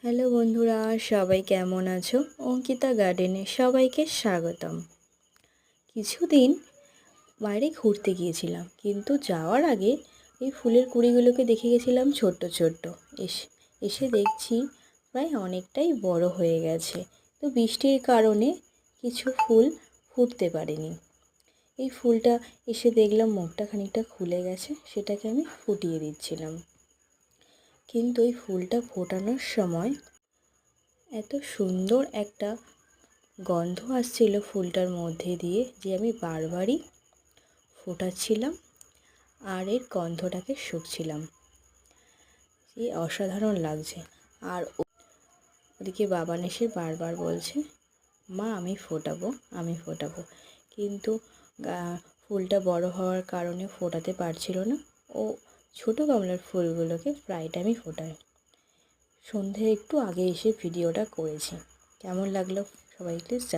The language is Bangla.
হ্যালো বন্ধুরা, সবাই কেমন আছো? অঙ্কিতা গার্ডেনে সবাইকে স্বাগতম। কিছুদিন বাইরে ঘুরতে গিয়েছিলাম, কিন্তু যাওয়ার আগে এই ফুলের কুঁড়িগুলোকে দেখে গেছিলাম ছোট্ট ছোট্ট। এসে এসে দেখছি প্রায় অনেকটাই বড় হয়ে গেছে। তো বৃষ্টির কারণে কিছু ফুল ফুটতে পারেনি। এই ফুলটা এসে দেখলাম মুখটা খানিকটা খুলে গেছে, সেটাকে আমি ফুটিয়ে দিচ্ছিলাম। কিন্তু এই ফুলটা ফোটানোর সময় এত সুন্দর একটা গন্ধ আসছিল ফুলটার মধ্যে দিয়ে, যে আমি বারবারই ফোটাচ্ছিলাম আর এর গন্ধটাকে শুঁকছিলাম। যে অসাধারণ লাগছে। আর ওদিকে বাবান এসে বারবার বলছে, মা আমি ফোটাবো, আমি ফোটাবো। কিন্তু ফুলটা বড় হওয়ার কারণে ফোটাতে পারছিল না। ও ছোটো গামলার ফুলগুলোকে প্রায় টাইমই ফোটায়। সন্ধে একটু আগে এসে ভিডিওটা করেছি। কেমন লাগলো সবাই প্লিজ